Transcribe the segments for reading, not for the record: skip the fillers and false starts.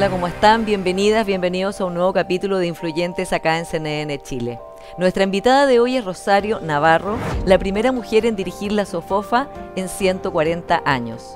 Hola, ¿cómo están? Bienvenidas, bienvenidos a un nuevo capítulo de Influyentes acá en CNN Chile. Nuestra invitada de hoy es Rosario Navarro, la primera mujer en dirigir la SOFOFA en 140 años.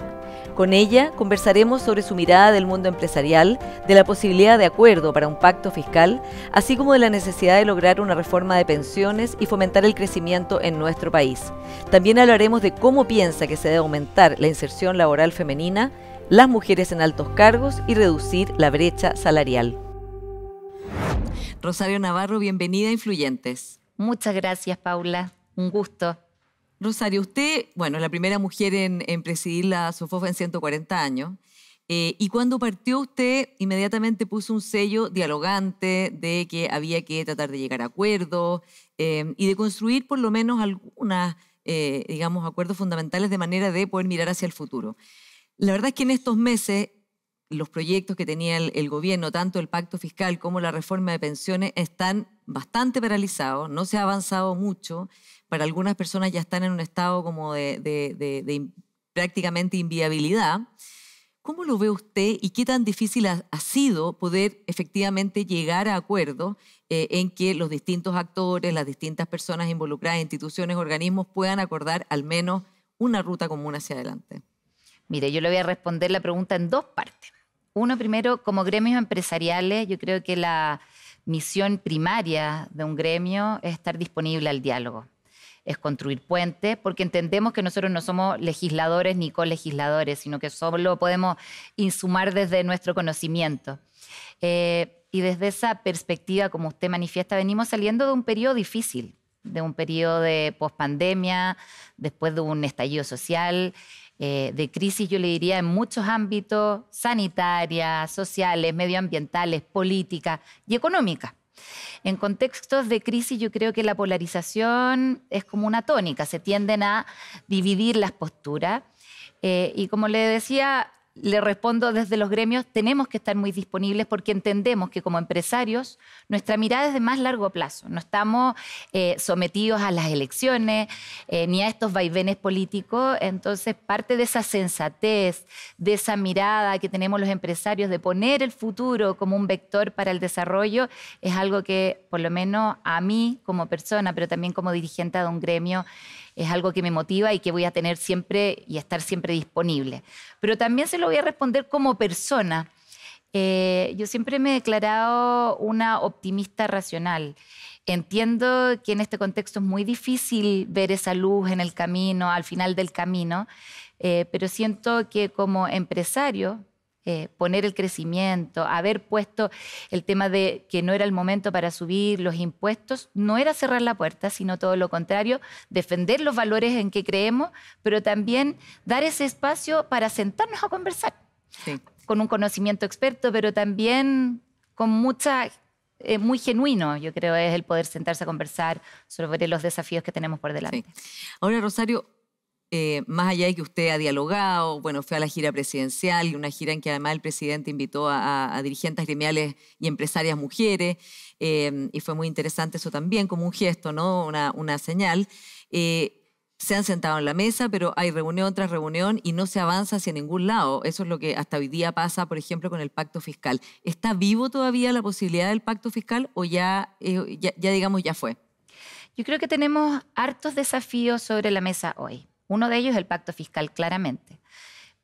Con ella conversaremos sobre su mirada del mundo empresarial, de la posibilidad de acuerdo para un pacto fiscal, así como de la necesidad de lograr una reforma de pensiones y fomentar el crecimiento en nuestro país. También hablaremos de cómo piensa que se debe aumentar la inserción laboral femenina, las mujeres en altos cargos y reducir la brecha salarial. Rosario Navarro, bienvenida a Influyentes. Muchas gracias, Paula. Un gusto. Rosario, usted, bueno, es la primera mujer en presidir la SOFOFA en 140 años. Y cuando partió usted, inmediatamente puso un sello dialogante de que había que tratar de llegar a acuerdos y de construir por lo menos algunos, acuerdos fundamentales de manera de poder mirar hacia el futuro. La verdad es que en estos meses los proyectos que tenía el gobierno, tanto el pacto fiscal como la reforma de pensiones, están bastante paralizados, no se ha avanzado mucho. Para algunas personas ya están en un estado como de prácticamente inviabilidad. ¿Cómo lo ve usted y qué tan difícil ha sido poder efectivamente llegar a acuerdos en que los distintos actores, las distintas personas involucradas, instituciones, organismos puedan acordar al menos una ruta común hacia adelante? Mire, yo le voy a responder la pregunta en dos partes. Uno, primero, como gremios empresariales, yo creo que la misión primaria de un gremio es estar disponible al diálogo. Es construir puentes, porque entendemos que nosotros no somos legisladores ni colegisladores, sino que solo podemos insumar desde nuestro conocimiento. Y desde esa perspectiva, como usted manifiesta, venimos saliendo de un periodo difícil, de un periodo de pospandemia, después de un estallido social, de crisis, yo le diría, en muchos ámbitos, sanitarias, sociales, medioambientales, políticas y económicas. En contextos de crisis yo creo que la polarización es como una tónica, se tienden a dividir las posturas y como le decía, le respondo desde los gremios, tenemos que estar muy disponibles porque entendemos que como empresarios nuestra mirada es de más largo plazo. No estamos sometidos a las elecciones ni a estos vaivenes políticos. Entonces, parte de esa sensatez, de esa mirada que tenemos los empresarios de poner el futuro como un vector para el desarrollo es algo que, por lo menos a mí como persona, pero también como dirigente de un gremio, es algo que me motiva y que voy a tener siempre y estar siempre disponible. Pero también se lo voy a responder como persona. Yo siempre me he declarado una optimista racional. Entiendo que en este contexto es muy difícil ver esa luz en el camino, al final del camino, pero siento que como empresario, poner el crecimiento, haber puesto el tema de que no era el momento para subir los impuestos, no era cerrar la puerta, sino todo lo contrario, defender los valores en que creemos, pero también dar ese espacio para sentarnos a conversar. Sí. Con un conocimiento experto, pero también con muy genuino, yo creo, es el poder sentarse a conversar sobre los desafíos que tenemos por delante. Sí. Ahora, Rosario, más allá de que usted ha dialogado, bueno, fue a la gira presidencial y una gira en que además el presidente invitó a dirigentes gremiales y empresarias mujeres y fue muy interesante eso también como un gesto, ¿no? Una señal. Se han sentado en la mesa, pero hay reunión tras reunión y no se avanza hacia ningún lado. Eso es lo que hasta hoy día pasa, por ejemplo, con el pacto fiscal. ¿Está vivo todavía la posibilidad del pacto fiscal o ya digamos, ya fue? Yo creo que tenemos hartos desafíos sobre la mesa hoy. Uno de ellos es el pacto fiscal, claramente.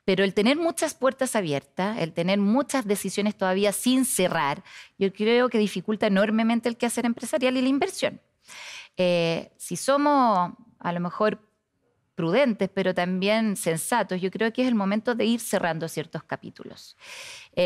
Pero el tener muchas puertas abiertas, el tener muchas decisiones todavía sin cerrar, yo creo que dificulta enormemente el quehacer empresarial y la inversión. Si somos a lo mejor prudentes, pero también sensatos, yo creo que es el momento de ir cerrando ciertos capítulos.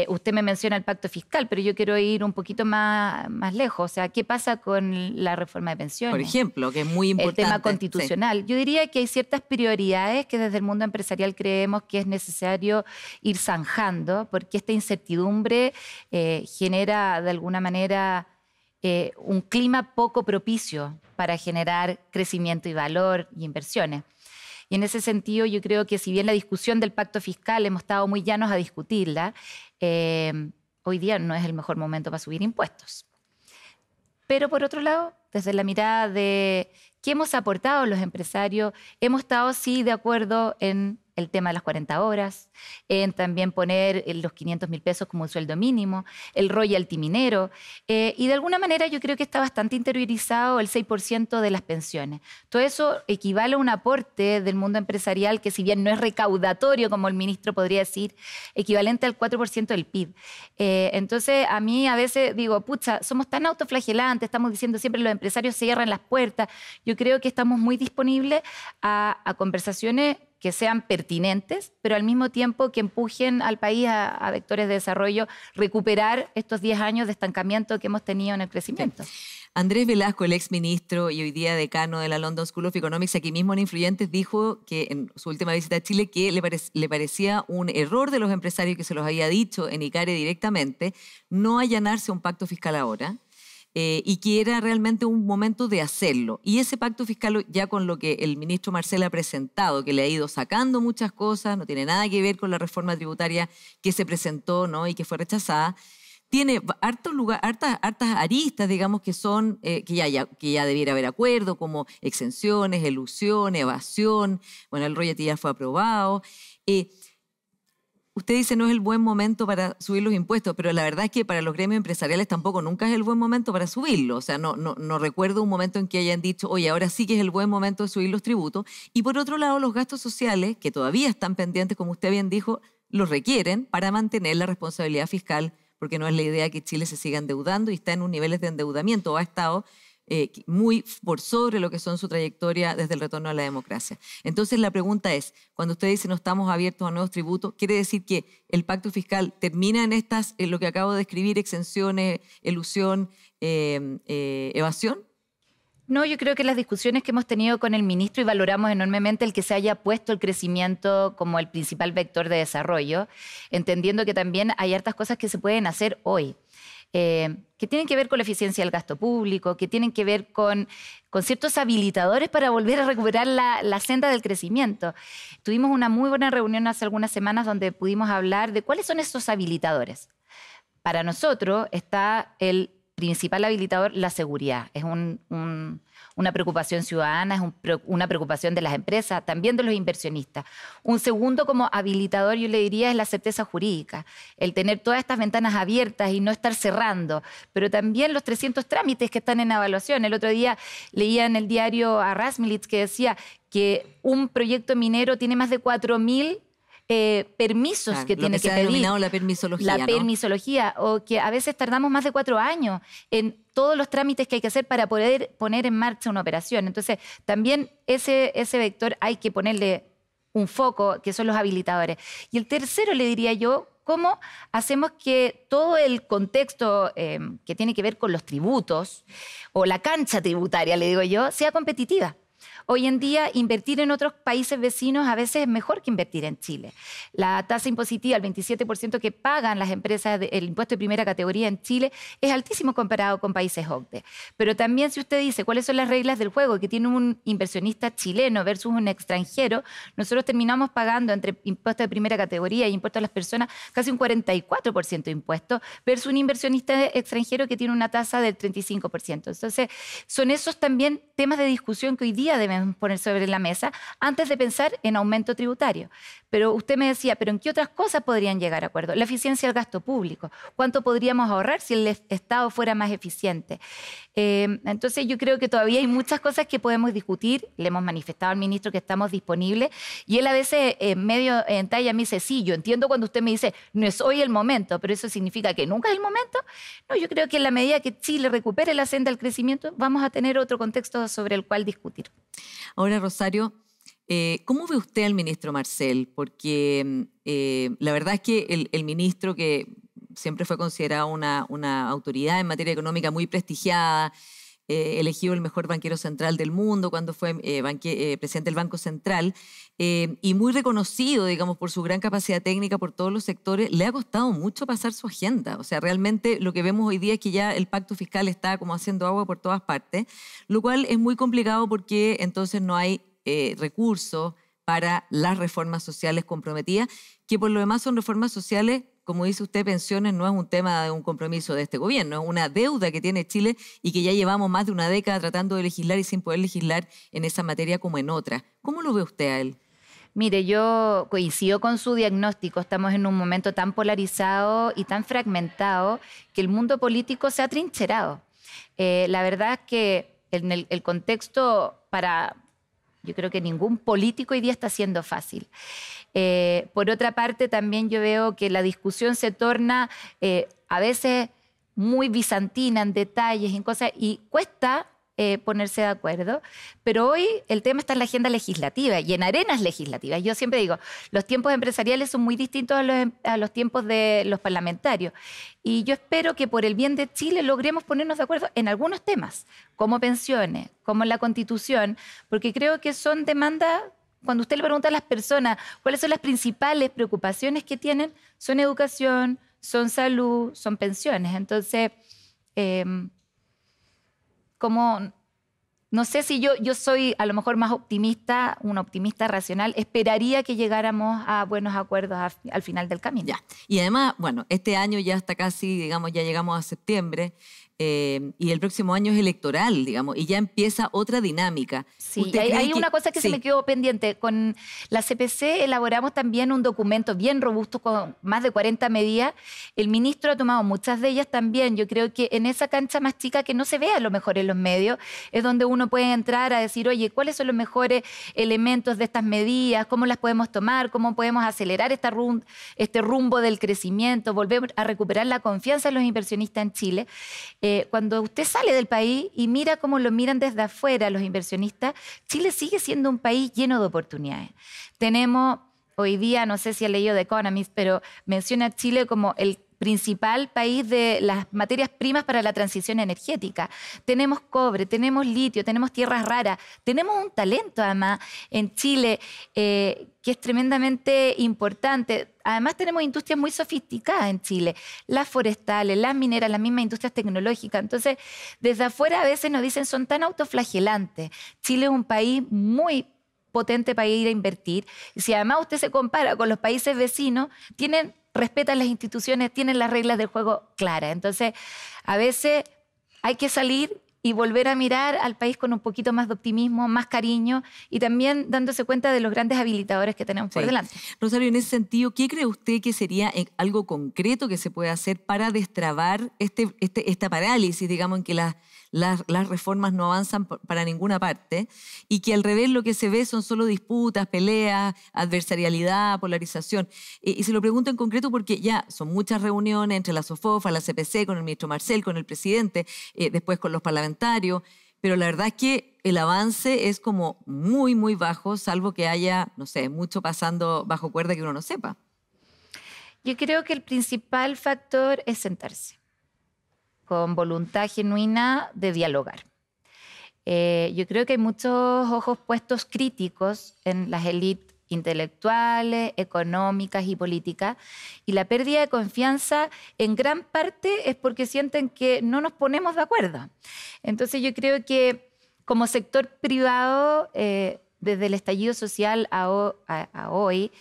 Usted me menciona el pacto fiscal, pero yo quiero ir un poquito más lejos. O sea, ¿qué pasa con la reforma de pensiones? Por ejemplo, que es muy importante. El tema constitucional. Sí. Yo diría que hay ciertas prioridades que desde el mundo empresarial creemos que es necesario ir zanjando, porque esta incertidumbre genera de alguna manera un clima poco propicio para generar crecimiento y valor y inversiones. Y en ese sentido yo creo que si bien la discusión del pacto fiscal hemos estado muy llanos a discutirla, hoy día no es el mejor momento para subir impuestos. Pero por otro lado, desde la mirada de qué hemos aportado los empresarios, hemos estado sí de acuerdo en el tema de las 40 horas, en también poner los 500.000 pesos como un sueldo mínimo, el royalty minero, y de alguna manera yo creo que está bastante interiorizado el 6% de las pensiones. Todo eso equivale a un aporte del mundo empresarial que, si bien no es recaudatorio, como el ministro podría decir, equivalente al 4% del PIB. Entonces, a mí a veces digo, pucha, somos tan autoflagelantes, estamos diciendo siempre los empresarios cierran las puertas. Yo creo que estamos muy disponibles a conversaciones que sean pertinentes, pero al mismo tiempo que empujen al país a vectores de desarrollo, recuperar estos 10 años de estancamiento que hemos tenido en el crecimiento. Sí. Andrés Velasco, el exministro y hoy día decano de la London School of Economics, aquí mismo en Influyentes, dijo que en su última visita a Chile que le parecía un error de los empresarios, que se los había dicho en ICARE directamente, no allanarse a un pacto fiscal ahora. Y que era realmente un momento de hacerlo. Y ese pacto fiscal, ya con lo que el ministro Marcel ha presentado, que le ha ido sacando muchas cosas, no tiene nada que ver con la reforma tributaria que se presentó, ¿no?, y que fue rechazada, tiene hartas aristas, digamos, que son que ya debiera haber acuerdo, como exenciones, elusión, evasión. Bueno, el royalty ya fue aprobado. Usted dice no es el buen momento para subir los impuestos, pero la verdad es que para los gremios empresariales tampoco nunca es el buen momento para subirlo. O sea, no recuerdo un momento en que hayan dicho, oye, ahora sí que es el buen momento de subir los tributos. Y por otro lado, los gastos sociales, que todavía están pendientes, como usted bien dijo, los requieren para mantener la responsabilidad fiscal, porque no es la idea que Chile se siga endeudando y está en un niveles de endeudamiento, o ha estado muy por sobre lo que son su trayectoria desde el retorno a la democracia. Entonces la pregunta es, cuando usted dice no estamos abiertos a nuevos tributos, ¿quiere decir que el pacto fiscal termina en lo que acabo de describir, exenciones, elusión, evasión? No, yo creo que las discusiones que hemos tenido con el ministro, y valoramos enormemente el que se haya puesto el crecimiento como el principal vector de desarrollo, entendiendo que también hay hartas cosas que se pueden hacer hoy. Que tienen que ver con la eficiencia del gasto público, que tienen que ver con ciertos habilitadores para volver a recuperar la senda del crecimiento. Tuvimos una muy buena reunión hace algunas semanas donde pudimos hablar de cuáles son esos habilitadores. Para nosotros está el principal habilitador, la seguridad. Es una preocupación ciudadana, es una preocupación de las empresas, también de los inversionistas. Un segundo como habilitador, yo le diría, es la certeza jurídica, el tener todas estas ventanas abiertas y no estar cerrando, pero también los 300 trámites que están en evaluación. El otro día leía en el diario a Rasmilitz que decía que un proyecto minero tiene más de 4.000 permisos, claro, que tiene que pedir. Denominado la permisología. La permisología, o que a veces tardamos más de 4 años en todos los trámites que hay que hacer para poder poner en marcha una operación. Entonces, también ese vector hay que ponerle un foco, que son los habilitadores. Y el tercero, le diría yo, ¿cómo hacemos que todo el contexto que tiene que ver con los tributos, o la cancha tributaria, le digo yo, sea competitiva? Hoy en día, invertir en otros países vecinos a veces es mejor que invertir en Chile. La tasa impositiva, el 27% que pagan las empresas del impuesto de primera categoría en Chile, es altísimo comparado con países OCDE. Pero también, si usted dice cuáles son las reglas del juego que tiene un inversionista chileno versus un extranjero, nosotros terminamos pagando entre impuestos de primera categoría y impuestos a las personas casi un 44% de impuestos versus un inversionista extranjero que tiene una tasa del 35%. Entonces, son esos también temas de discusión que hoy día debemos poner sobre la mesa antes de pensar en aumento tributario. Pero usted me decía, ¿pero en qué otras cosas podrían llegar a acuerdo? La eficiencia del gasto público. ¿Cuánto podríamos ahorrar si el Estado fuera más eficiente? Entonces yo creo que todavía hay muchas cosas que podemos discutir. Le hemos manifestado al ministro que estamos disponibles y él a veces medio en talla me dice, sí, yo entiendo cuando usted me dice, no es hoy el momento, pero eso significa que nunca es el momento. No, yo creo que en la medida que Chile recupere la senda del crecimiento, vamos a tener otro contexto sobre el cual discutir. Ahora, Rosario, ¿cómo ve usted al ministro Marcel? Porque la verdad es que el ministro, que siempre fue considerado una autoridad en materia económica muy prestigiada, elegido el mejor banquero central del mundo cuando fue presidente del Banco Central, y muy reconocido, digamos, por su gran capacidad técnica por todos los sectores, le ha costado mucho pasar su agenda. O sea, realmente lo que vemos hoy día es que ya el pacto fiscal está como haciendo agua por todas partes, lo cual es muy complicado porque entonces no hay recursos para las reformas sociales comprometidas, que por lo demás son reformas sociales, como dice usted, pensiones no es un tema de un compromiso de este gobierno, es una deuda que tiene Chile y que ya llevamos más de una década tratando de legislar y sin poder legislar en esa materia como en otra. ¿Cómo lo ve usted a él? Mire, yo coincido con su diagnóstico. Estamos en un momento tan polarizado y tan fragmentado que el mundo político se ha trincherado. La verdad es que en el contexto yo creo que ningún político hoy día está siendo fácil. Por otra parte, también yo veo que la discusión se torna a veces muy bizantina en detalles, en cosas, y cuesta ponerse de acuerdo, pero hoy el tema está en la agenda legislativa y en arenas legislativas. Yo siempre digo, los tiempos empresariales son muy distintos a los tiempos de los parlamentarios, y yo espero que por el bien de Chile logremos ponernos de acuerdo en algunos temas, como pensiones, como la Constitución, porque creo que son demandas. Cuando usted le pregunta a las personas cuáles son las principales preocupaciones que tienen, son educación, son salud, son pensiones. Entonces, no sé si yo soy a lo mejor más optimista, una optimista racional, esperaría que llegáramos a buenos acuerdos al final del camino. Ya. Y además, bueno, este año ya está casi, digamos, ya llegamos a septiembre, y el próximo año es electoral, digamos, y ya empieza otra dinámica. Sí, hay una cosa que se me quedó pendiente. Con la CPC elaboramos también un documento bien robusto con más de 40 medidas. El ministro ha tomado muchas de ellas también. Yo creo que en esa cancha más chica que no se ve a lo mejor en los medios, es donde uno puede entrar a decir, oye, ¿cuáles son los mejores elementos de estas medidas? ¿Cómo las podemos tomar? ¿Cómo podemos acelerar este rumbo del crecimiento? Volver a recuperar la confianza de los inversionistas en Chile. Cuando usted sale del país y mira cómo lo miran desde afuera los inversionistas, Chile sigue siendo un país lleno de oportunidades. Tenemos hoy día, no sé si ha leído The Economist, pero menciona a Chile como el principal país de las materias primas para la transición energética. Tenemos cobre, tenemos litio, tenemos tierras raras, tenemos un talento además en Chile que es tremendamente importante. Además tenemos industrias muy sofisticadas en Chile, las forestales, las mineras, las mismas industrias tecnológicas. Entonces, desde afuera a veces nos dicen son tan autoflagelantes. Chile es un país muy potente para ir a invertir. Y si además usted se compara con los países vecinos, respetan las instituciones, tienen las reglas del juego claras. Entonces, a veces hay que salir y volver a mirar al país con un poquito más de optimismo, más cariño y también dándose cuenta de los grandes habilitadores que tenemos por delante. Rosario, en ese sentido, ¿qué cree usted que sería algo concreto que se puede hacer para destrabar esta parálisis, digamos, en que las reformas no avanzan para ninguna parte y que al revés lo que se ve son solo disputas, peleas, adversarialidad, polarización? Y se lo pregunto en concreto porque ya son muchas reuniones entre la SOFOFA, la CPC, con el ministro Marcel, con el presidente, después con los parlamentarios, pero la verdad es que el avance es como muy, muy bajo, salvo que haya, no sé, mucho pasando bajo cuerda que uno no sepa. Yo creo que el principal factor es sentarse con voluntad genuina de dialogar. Yo creo que hay muchos ojos puestos críticos en las élites intelectuales, económicas y políticas, y la pérdida de confianza en gran parte es porque sienten que no nos ponemos de acuerdo. Entonces yo creo que como sector privado, desde el estallido social a hoy,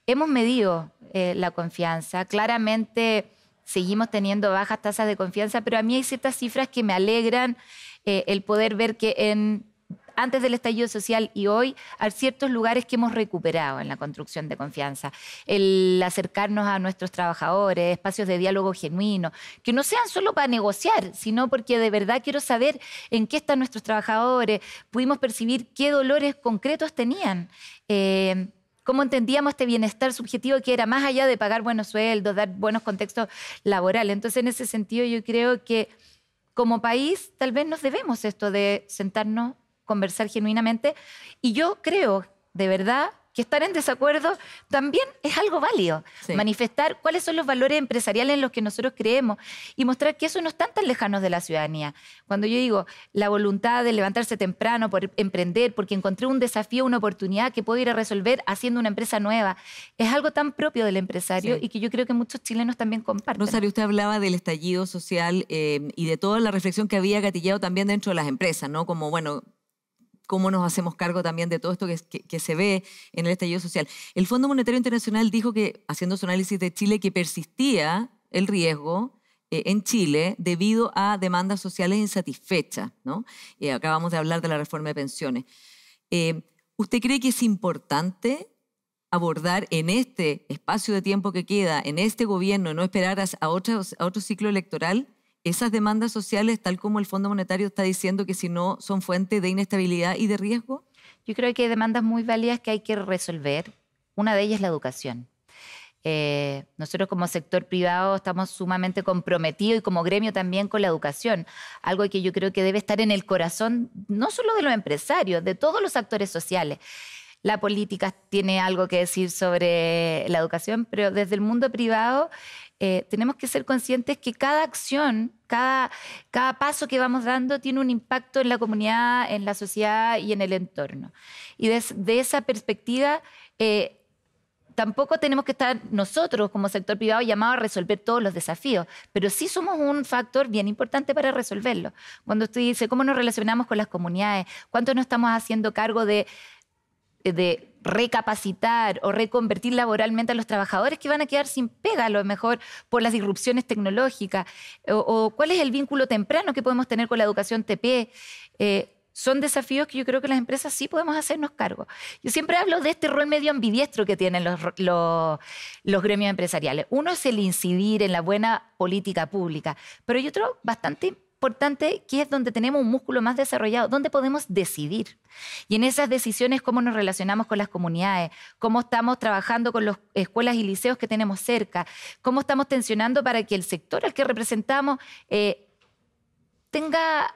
hemos medido la confianza. Claramente seguimos teniendo bajas tasas de confianza, pero a mí hay ciertas cifras que me alegran el poder ver que antes del estallido social y hoy hay ciertos lugares que hemos recuperado en la construcción de confianza. El acercarnos a nuestros trabajadores, espacios de diálogo genuino, que no sean solo para negociar, sino porque de verdad quiero saber en qué están nuestros trabajadores. Pudimos percibir qué dolores concretos tenían. Cómo entendíamos este bienestar subjetivo que era más allá de pagar buenos sueldos, dar buenos contextos laborales. Entonces, en ese sentido, yo creo que como país tal vez nos debemos esto de sentarnos, conversar genuinamente. Y yo creo, de verdad, que estar en desacuerdo también es algo válido. Sí. Manifestar cuáles son los valores empresariales en los que nosotros creemos y mostrar que eso no están tan lejanos de la ciudadanía. Cuando yo digo la voluntad de levantarse temprano, por emprender, porque encontré un desafío, una oportunidad que puedo ir a resolver haciendo una empresa nueva, es algo tan propio del empresario, sí, y que yo creo que muchos chilenos también comparten. Rosario, usted hablaba del estallido social y de toda la reflexión que había gatillado también dentro de las empresas, ¿no? Como, bueno, cómo nos hacemos cargo también de todo esto que se ve en el estallido social. El Fondo Monetario Internacional dijo que, haciendo su análisis de Chile, que persistía el riesgo en Chile debido a demandas sociales insatisfechas, ¿no? Acabamos de hablar de la reforma de pensiones. ¿Usted cree que es importante abordar en este espacio de tiempo que queda, en este gobierno, no esperar a otro ciclo electoral, esas demandas sociales, tal como el Fondo Monetario está diciendo que si no son fuente de inestabilidad y de riesgo? Yo creo que hay demandas muy válidas que hay que resolver. Una de ellas es la educación. Nosotros como sector privado estamos sumamente comprometidos y como gremio también con la educación, algo que yo creo que debe estar en el corazón no solo de los empresarios, de todos los actores sociales. La política tiene algo que decir sobre la educación, pero desde el mundo privado tenemos que ser conscientes que cada acción, cada paso que vamos dando tiene un impacto en la comunidad, en la sociedad y en el entorno. Y de esa perspectiva, tampoco tenemos que estar nosotros como sector privado llamados a resolver todos los desafíos, pero sí somos un factor bien importante para resolverlo. Cuando usted dice cómo nos relacionamos con las comunidades, cuánto nos estamos haciendo cargo de recapacitar o reconvertir laboralmente a los trabajadores que van a quedar sin pega a lo mejor por las disrupciones tecnológicas, o cuál es el vínculo temprano que podemos tener con la educación TP. Son desafíos que yo creo que las empresas sí podemos hacernos cargo. Yo siempre hablo de este rol medio ambidiestro que tienen los gremios empresariales. Uno es el incidir en la buena política pública, pero hay otro bastante importante que es donde tenemos un músculo más desarrollado, donde podemos decidir. Y en esas decisiones, cómo nos relacionamos con las comunidades, cómo estamos trabajando con las escuelas y liceos que tenemos cerca, cómo estamos tensionando para que el sector al que representamos tenga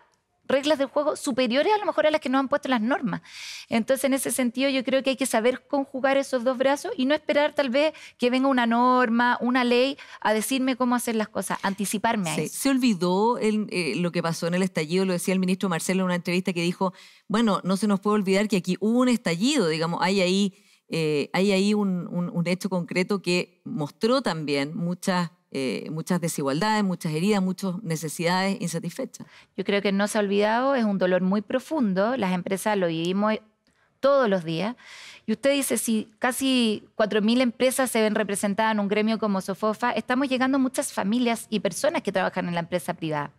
reglas del juego superiores a lo mejor a las que nos han puesto las normas. Entonces, en ese sentido, yo creo que hay que saber conjugar esos dos brazos y no esperar tal vez que venga una norma, una ley a decirme cómo hacer las cosas, anticiparme a eso. Se olvidó lo que pasó en el estallido, lo decía el ministro Marcelo en una entrevista que dijo, bueno, no se nos puede olvidar que aquí hubo un estallido, digamos, hay ahí un hecho concreto que mostró también muchas desigualdades, muchas heridas, muchas necesidades insatisfechas. Yo creo que no se ha olvidado, es un dolor muy profundo, las empresas lo vivimos todos los días. Y usted dice, si casi 4.000 empresas se ven representadas en un gremio como Sofofa, estamos llegando a muchas familias y personas que trabajan en la empresa privada.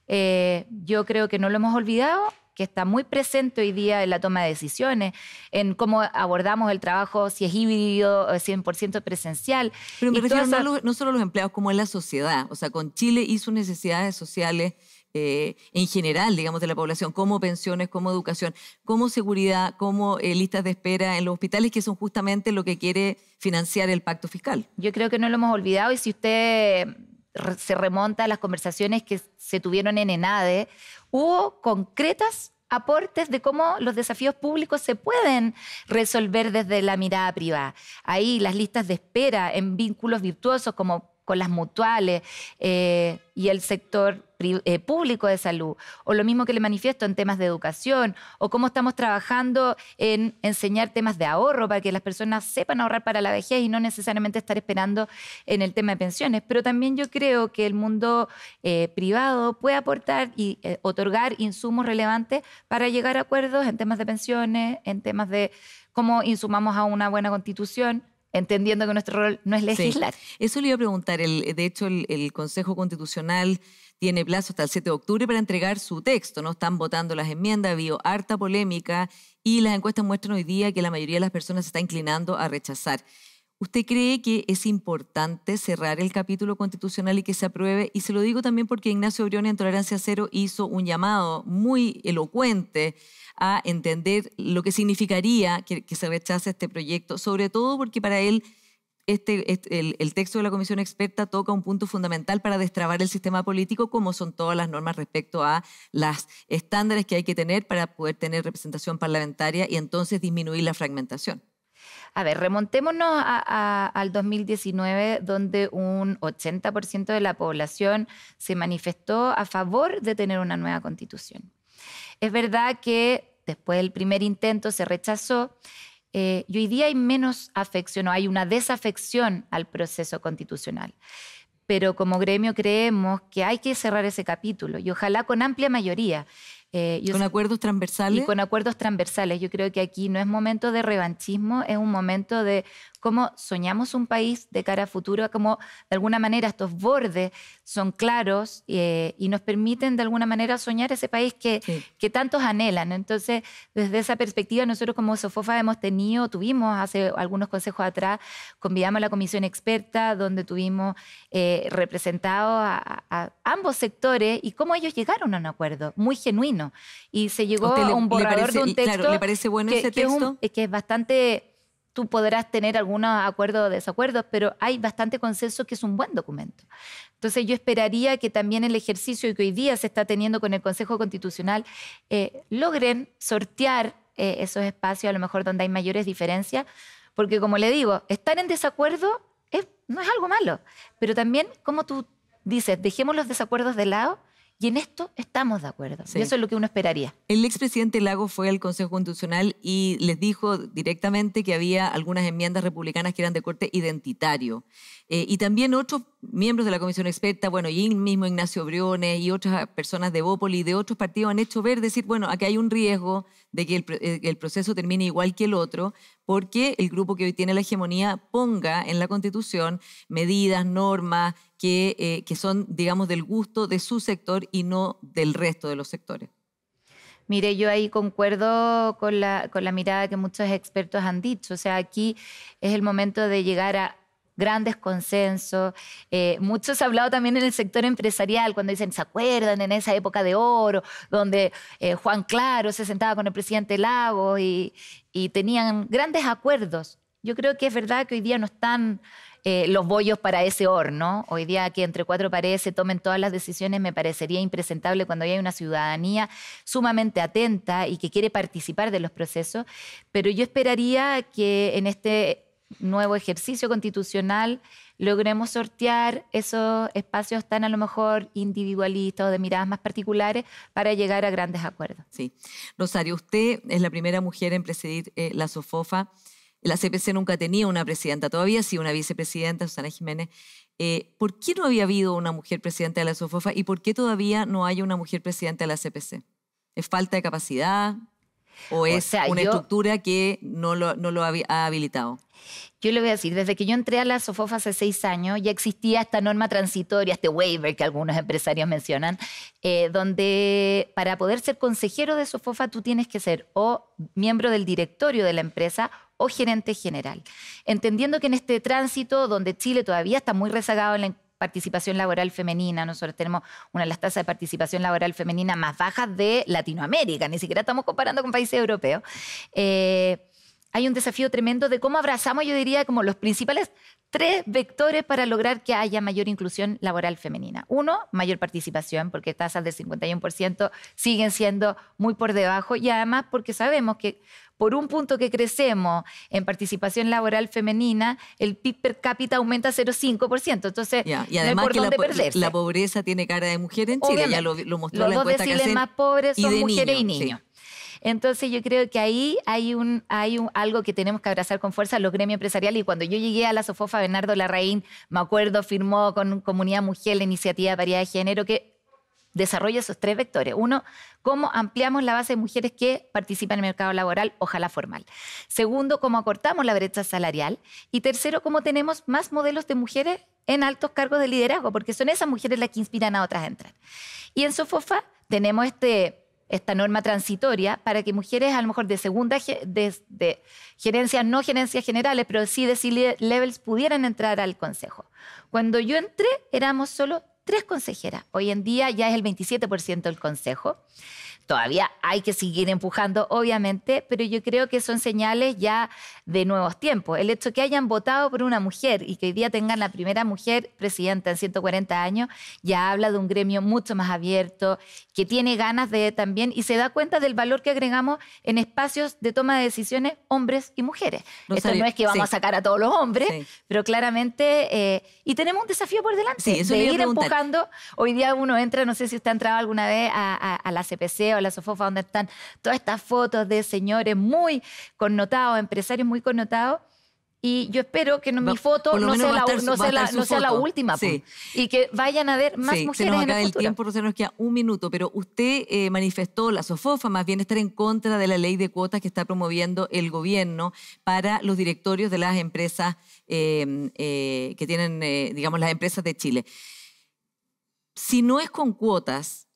Yo creo que no lo hemos olvidado, que está muy presente hoy día en la toma de decisiones, en cómo abordamos el trabajo, si es híbrido o 100% presencial. Pero me refiero no solo a los empleados, como en la sociedad, o sea, con Chile y sus necesidades sociales en general, digamos, de la población, como pensiones, como educación, como seguridad, como listas de espera en los hospitales, que son justamente lo que quiere financiar el pacto fiscal. Yo creo que no lo hemos olvidado y si usted se remonta a las conversaciones que se tuvieron en ENADE, hubo concretas aportes de cómo los desafíos públicos se pueden resolver desde la mirada privada. Ahí las listas de espera en vínculos virtuosos como con las mutuales y el sector público de salud, o lo mismo que le manifiesto en temas de educación, o cómo estamos trabajando en enseñar temas de ahorro para que las personas sepan ahorrar para la vejez y no necesariamente estar esperando en el tema de pensiones. Pero también yo creo que el mundo privado puede aportar y otorgar insumos relevantes para llegar a acuerdos en temas de pensiones, en temas de cómo insumamos a una buena constitución, entendiendo que nuestro rol no es legislar. Sí. Eso le iba a preguntar. De hecho, el Consejo Constitucional tiene plazo hasta el 7 de octubre para entregar su texto, ¿no? Están votando las enmiendas, ha habido harta polémica y las encuestas muestran hoy día que la mayoría de las personas se está inclinando a rechazar. ¿Usted cree que es importante cerrar el capítulo constitucional y que se apruebe? Y se lo digo también porque Ignacio Briones en Tolerancia Cero hizo un llamado muy elocuente a entender lo que significaría que se rechace este proyecto, sobre todo porque para él el texto de la comisión experta toca un punto fundamental para destrabar el sistema político, como son todas las normas respecto a los estándares que hay que tener para poder tener representación parlamentaria y entonces disminuir la fragmentación. A ver, remontémonos al 2019, donde un 80% de la población se manifestó a favor de tener una nueva constitución. Es verdad que después del primer intento se rechazó y hoy día hay menos afección o hay una desafección al proceso constitucional. Pero como gremio creemos que hay que cerrar ese capítulo y ojalá con amplia mayoría. ¿Con acuerdos transversales? Y con acuerdos transversales. Yo creo que aquí no es momento de revanchismo, es un momento de cómo soñamos un país de cara a futuro, cómo de alguna manera estos bordes son claros y nos permiten de alguna manera soñar ese país que tantos anhelan. Entonces, desde esa perspectiva, nosotros como SOFOFA tuvimos hace algunos consejos atrás, convidamos a la comisión experta, donde tuvimos representados a ambos sectores y cómo ellos llegaron a un acuerdo muy genuino. Y se llegó a un borrador de un texto. Claro, ¿le parece bueno ese texto? Que es bastante... Tú podrás tener algunos acuerdos o desacuerdos, pero hay bastante consenso que es un buen documento. Entonces yo esperaría que también el ejercicio que hoy día se está teniendo con el Consejo Constitucional logren sortear esos espacios a lo mejor donde hay mayores diferencias, porque como le digo, estar en desacuerdo no es algo malo, pero también, como tú dices, dejemos los desacuerdos de lado. Y en esto estamos de acuerdo. Sí. Y eso es lo que uno esperaría. El expresidente Lagos fue al Consejo Constitucional y les dijo directamente que había algunas enmiendas republicanas que eran de corte identitario. Y también otros miembros de la comisión experta, bueno, y el mismo Ignacio Briones y otras personas de Bópoli y de otros partidos han hecho ver, decir, bueno, aquí hay un riesgo de que el proceso termine igual que el otro, porque el grupo que hoy tiene la hegemonía ponga en la Constitución medidas, normas que son, digamos, del gusto de su sector y no del resto de los sectores. Mire, yo ahí concuerdo con la mirada que muchos expertos han dicho. O sea, aquí es el momento de llegar a grandes consensos. Muchos ha hablado también en el sector empresarial, cuando dicen, ¿se acuerdan en esa época de oro, donde Juan Claro se sentaba con el presidente Lagos y tenían grandes acuerdos? Yo creo que es verdad que hoy día no están los bollos para ese horno. Hoy día que entre cuatro paredes se tomen todas las decisiones me parecería impresentable cuando hay una ciudadanía sumamente atenta y que quiere participar de los procesos. Pero yo esperaría que en este nuevo ejercicio constitucional logremos sortear esos espacios tan a lo mejor individualistas o de miradas más particulares para llegar a grandes acuerdos. Sí. Rosario, usted es la primera mujer en presidir la SOFOFA. La CPC nunca tenía una presidenta, todavía sí una vicepresidenta, Susana Jiménez. ¿Por qué no había habido una mujer presidenta de la SOFOFA y por qué todavía no hay una mujer presidenta de la CPC? ¿Es falta de capacidad o es una estructura que no lo ha habilitado? Yo le voy a decir, desde que yo entré a la SOFOFA hace 6 años, ya existía esta norma transitoria, este waiver que algunos empresarios mencionan, donde para poder ser consejero de SOFOFA tú tienes que ser o miembro del directorio de la empresa o gerente general. Entendiendo que en este tránsito, donde Chile todavía está muy rezagado en la participación laboral femenina, nosotros tenemos una de las tasas de participación laboral femenina más bajas de Latinoamérica, ni siquiera estamos comparando con países europeos, hay un desafío tremendo de cómo abrazamos, yo diría, como los principales 3 vectores para lograr que haya mayor inclusión laboral femenina. 1, mayor participación, porque tasas del 51% siguen siendo muy por debajo y además porque sabemos que por un punto que crecemos en participación laboral femenina, el PIB per cápita aumenta 0,5%. Entonces, y además no hay por que la pobreza tiene cara de mujer en Chile, ya lo mostró la encuesta que hacen. Los 2 deciles más pobres son mujeres y niños. niños. Sí. Entonces yo creo que ahí hay algo que tenemos que abrazar con fuerza los gremios empresariales. Y cuando yo llegué a la SOFOFA, Bernardo Larraín, me acuerdo, firmó con Comunidad Mujer la iniciativa de paridad de género que desarrolla esos 3 vectores. 1, cómo ampliamos la base de mujeres que participan en el mercado laboral, ojalá formal. 2, cómo acortamos la brecha salarial. Y 3, cómo tenemos más modelos de mujeres en altos cargos de liderazgo, porque son esas mujeres las que inspiran a otras a entrar. Y en SOFOFA tenemos esta norma transitoria para que mujeres a lo mejor de segunda, de gerencias, no gerencias generales, pero sí de C-levels pudieran entrar al consejo. Cuando yo entré éramos solo 3 consejeras. Hoy en día ya es el 27% del consejo. Todavía hay que seguir empujando, obviamente, pero yo creo que son señales ya de nuevos tiempos. El hecho de que hayan votado por una mujer y que hoy día tengan la primera mujer presidenta en 140 años, ya habla de un gremio mucho más abierto, que tiene ganas de también, y se da cuenta del valor que agregamos en espacios de toma de decisiones hombres y mujeres. Rosario, esto no es que vamos a sacar a todos los hombres, pero claramente, y tenemos un desafío por delante, de ir empujando. Hoy día uno entra, no sé si usted ha entrado alguna vez a la CPC o a la SOFOFA, donde están todas estas fotos de señores muy connotados, empresarios muy connotados, Y yo espero que mi foto por lo no menos sea la última. Sí. Y que vayan a ver más mujeres se nos en acaba el el futuro. tiempo, Rosario, nos queda un minuto, pero usted manifestó, la SOFOFA más bien, estar en contra de la ley de cuotas que está promoviendo el gobierno para los directorios de las empresas que tienen, digamos, las empresas de Chile. Si no es con cuotas,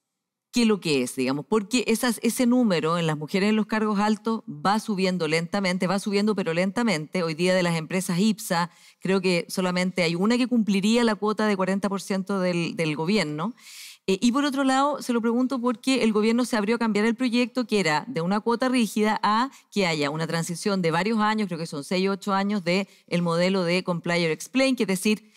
¿qué es lo que es, digamos? Porque ese número en las mujeres en los cargos altos va subiendo lentamente, va subiendo pero lentamente. Hoy día de las empresas IPSA, creo que solamente hay una que cumpliría la cuota de 40% del gobierno. Y por otro lado, se lo pregunto porque el gobierno se abrió a cambiar el proyecto, que era de una cuota rígida a que haya una transición de varios años, creo que son 6 o 8 años, del modelo de Comply or Explain, que es decir,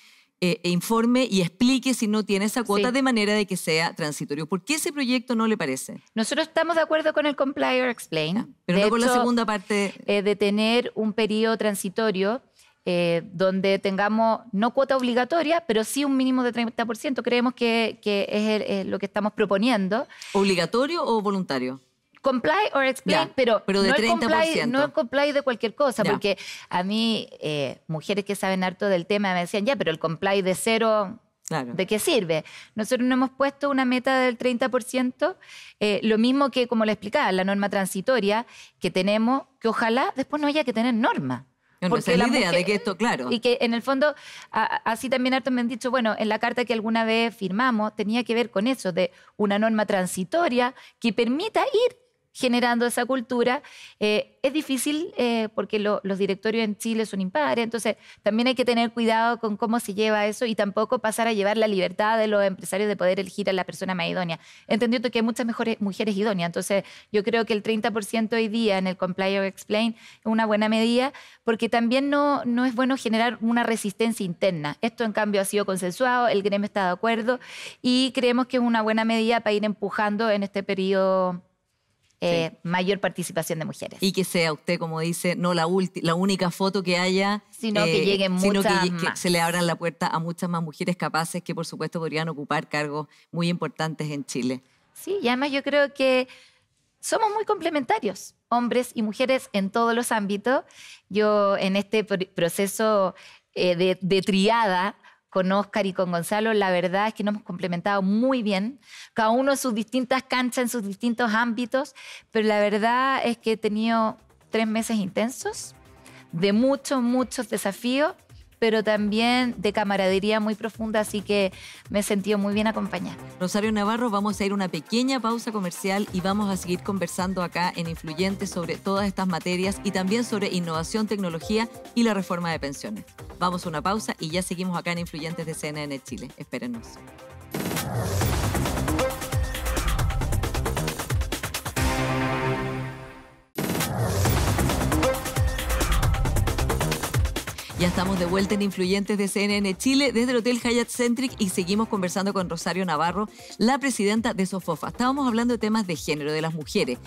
informe y explique si no tiene esa cuota de manera de que sea transitorio. ¿Por qué ese proyecto no le parece? Nosotros estamos de acuerdo con el Comply or Explain. Pero no con la segunda parte. De tener un periodo transitorio donde tengamos no cuota obligatoria, pero sí un mínimo de 30%. Creemos que es lo que estamos proponiendo. ¿Obligatorio o voluntario? Comply or explain, pero de no 30%. No el comply de cualquier cosa, Ya. porque a mí, mujeres que saben harto del tema me decían, ya, pero el comply de 0, Claro. ¿de qué sirve? Nosotros no hemos puesto una meta del 30%, lo mismo que, como le explicaba, la norma transitoria que tenemos, que ojalá después no haya que tener norma. Bueno, esa es la idea de que esto, claro. Y que en el fondo, así también hartos me han dicho, bueno, en la carta que alguna vez firmamos tenía que ver con eso, de una norma transitoria que permita ir generando esa cultura. Es difícil porque los directorios en Chile son impares, entonces también hay que tener cuidado con cómo se lleva eso y tampoco pasar a llevar la libertad de los empresarios de poder elegir a la persona más idónea. Entendiendo que hay muchas mejores mujeres idóneas, entonces yo creo que el 30% hoy día en el Comply or Explain es una buena medida porque también no es bueno generar una resistencia interna. Esto en cambio ha sido consensuado, el gremio está de acuerdo y creemos que es una buena medida para ir empujando en este periodo mayor participación de mujeres. Y que sea usted, como dice, no la única foto que haya, sino que lleguen muchas que más. se le abran la puerta a muchas más mujeres capaces que, por supuesto, podrían ocupar cargos muy importantes en Chile. Sí, y además yo creo que somos muy complementarios, hombres y mujeres en todos los ámbitos. Yo en este proceso de triada con Óscar y con Gonzalo, la verdad es que nos hemos complementado muy bien, cada uno en sus distintas canchas, en sus distintos ámbitos, pero la verdad es que he tenido 3 meses intensos, de muchos desafíos, pero también de camaradería muy profunda, así que me he sentido muy bien acompañada. Rosario Navarro, vamos a ir a una pequeña pausa comercial y vamos a seguir conversando acá en Influyentes sobre todas estas materias y también sobre innovación, tecnología y la reforma de pensiones. Vamos a una pausa y ya seguimos acá en Influyentes de CNN Chile. Espérennos. Ya estamos de vuelta en Influyentes de CNN Chile desde el Hotel Hyatt Centric y seguimos conversando con Rosario Navarro, la presidenta de SOFOFA. Estábamos hablando de temas de género, de las mujeres.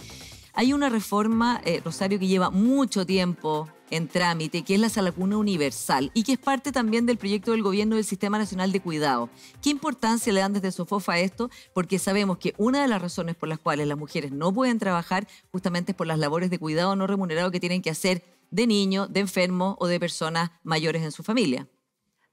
Hay una reforma, Rosario, que lleva mucho tiempo en trámite, que es la Sala Cuna Universal y que es parte también del proyecto del gobierno del Sistema Nacional de Cuidado. ¿Qué importancia le dan desde SOFOFA a esto? Porque sabemos que una de las razones por las cuales las mujeres no pueden trabajar justamente es por las labores de cuidado no remunerado que tienen que hacer de niños, de enfermos o de personas mayores en su familia.